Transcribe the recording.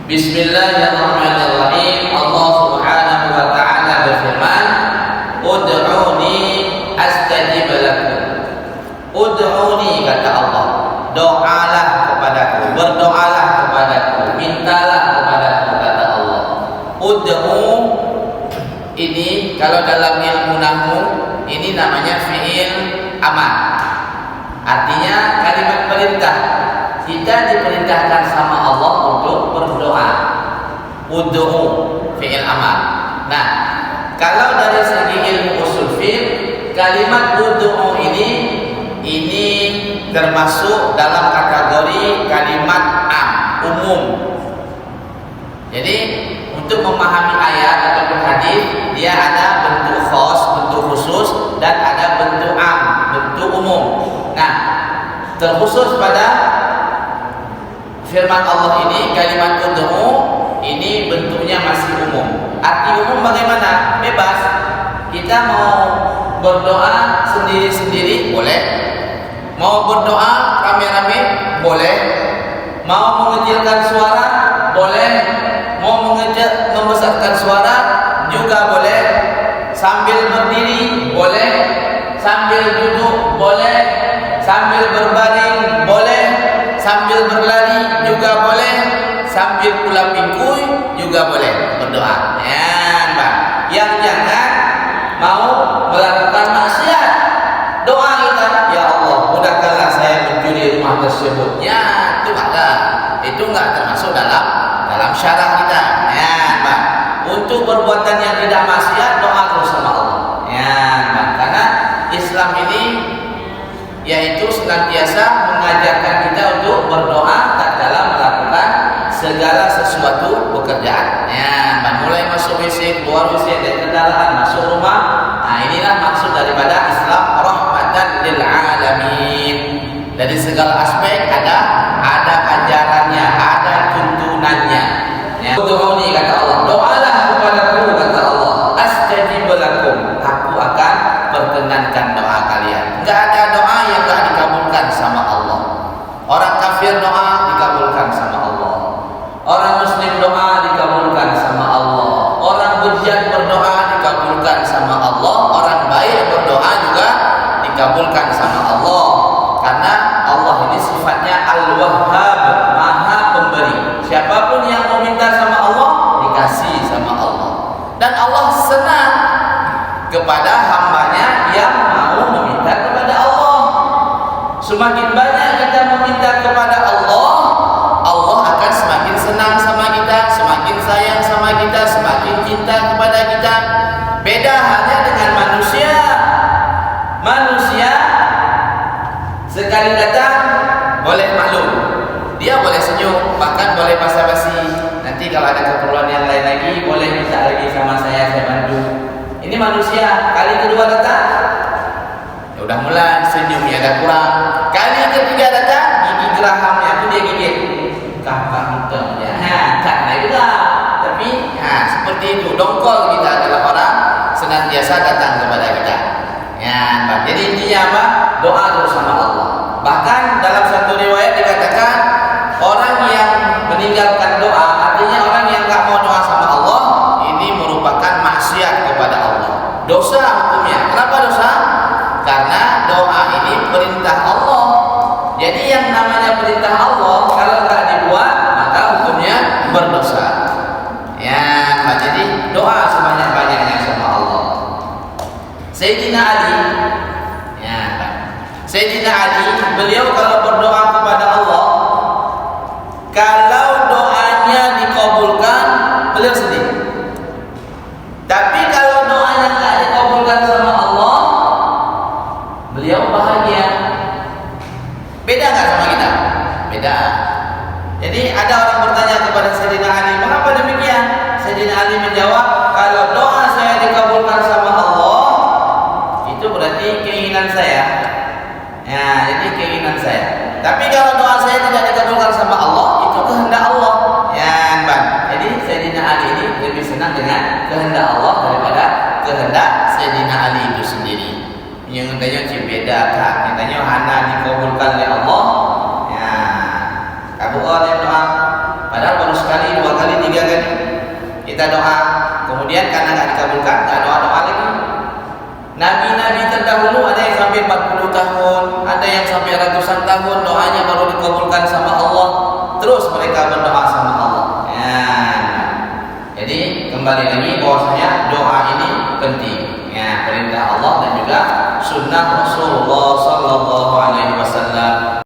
Bismillahirrahmanirrahim. Allah Subhanahu wa taala berfirman, "Ud'uni astajib lakum." Ud'uni, kata Allah, doalah kepadaku, berdoalah kepadaku, mintalah kepadaku, kata Allah. Ud'u ini kalau dalam ilmu nahwu ini namanya fi'il amar. Artinya kalimat perintah. Kita diperintahkan sama Allah untuk berdoa. Ud'u fi'il amar. Nah, kalau dari segi ilmu usul fiqh, kalimat ud'u ini termasuk dalam kategori kalimat umum. Jadi untuk memahami ayat ataupun hadis, dia ada bentuk khos, bentuk khusus, dan ada bentuk bentuk umum. Nah, terkhusus pada firman Allah ini, kalimat ud'u ini bentuknya masih umum. Arti umum bagaimana? Bebas. Kita mau berdoa sendiri-sendiri boleh, mau berdoa rame-rame boleh, mau mengecilkan suara boleh, mau membesarkan suara juga boleh, sambil berdiri boleh, sambil duduk boleh, sambil berbaring boleh, sambil berlari juga boleh, sambil pula pingkui juga boleh berdoa. Ya, Mbak. Yang jangan mau melakukan maksiat. Doa kita, ya Allah, mudahkanlah saya mencuri rumah tersebut. Ya, itu ada. Itu enggak termasuk dalam syarah kita. Ya, Mbak. Untuk perbuatan yang tidak maksiat, doa terus sama Allah. Ya, Mbak. Karena Islam ini yaitu senantiasa mengajarkan kita untuk berdoa tatkala melakukan segala sesuatu pekerjaan. Ya, mulai masuk WC, keluar WC, dari kendaraan, masuk rumah. Nah, inilah maksud daripada Islam, rahmatan lil alamin. Dari segala aspek ada ajarannya, ada tuntunannya. Ya. Ud'uni, kata Allah, doalah kepadaku, kata Allah, astajib lakum, aku akan perkenankan doa kalian. Enggak ada doa yang enggak dikabulkan sama Allah. Orang kafir doa dikabulkan sama Allah. Orang muslim doa dikabulkan sama Allah. Orang bejat berdoa dikabulkan sama Allah. Orang baik berdoa juga dikabulkan sama Allah. Karena Allah ini sifatnya Al-Wahhab, Maha Pemberi. Siapapun yang meminta sama Allah, dikasih sama Allah. Dan Allah senang kepada hambanya yang mau meminta kepada Allah. Semakin banyak kita meminta kepada Allah, Allah akan semakin senang sama kita, semakin sayang sama kita, semakin cinta kepada kita. Beda halnya dengan manusia. Manusia sekali datang boleh maklum, dia boleh senyum, bahkan boleh basa-basi. Nanti kalau ada keperluan yang lain lagi, boleh minta lagi sama saya bantu. Ini manusia. Kali kedua datang, ya udah mulai senyum, ya ada kurang. Kali ketiga datang, gigi gerahamnya itu dia gigit. Kakak hitamnya. Karena itulah. Tapi, seperti itu. Dongkol kita adalah orang senantiasa datang kepada kita. Ya, Mbak. Jadi intinya apa? Doa terus sama Allah. Bahkan dalam satu riwayat dikatakan, orang yang meninggalkan doa, artinya orang yang nggak mau doa sama Allah, ini merupakan maksiat kepada Allah. Dosa hukumnya. Kenapa dosa? Karena doa ini perintah Allah. Jadi yang namanya perintah Allah, kalau nggak dibuat, maka hukumnya berdosa. Ya, jadi doa sebanyak-banyaknya sama Allah. Sayyidina Ali, ya, Sayyidina Ali, beliau kalau berdoa kepada Allah, kalau doanya dikabulkan, beliau sedih. Tapi kalau doanya nggak dikabulkan sama Allah, beliau bahagia. Beda nggak sama kita? Beda. Jadi ada orang bertanya kepada Sayyidina Ali, mengapa demikian? Sayyidina Ali menjawab, kalau doa saya dikabulkan sama Allah, itu berarti keinginan saya. Ya, jadi keinginan saya. Tapi kalau doa saya tidak dikabulkan sama Allah, itu kehendak Allah. Ya, Bang. Jadi Sayyidina Ali ini lebih senang dengan kehendak Allah daripada kehendak Sayyidina Ali itu sendiri. Yang tanya beda kak, yang tanya hana dikabulkan oleh Allah. Ya, Abu Allah doa kita doa, kemudian karena nggak dikabulkan, nggak doa-doa lagi. Nabi-nabi terdahulu ada yang sampai 40 tahun, ada yang sampai ratusan tahun doanya baru dikabulkan sama Allah. Terus mereka berdoa sama Allah. Ya. Jadi kembali lagi bahwasanya doa ini penting. Ya, perintah Allah dan juga sunnah Rasulullah sallallahu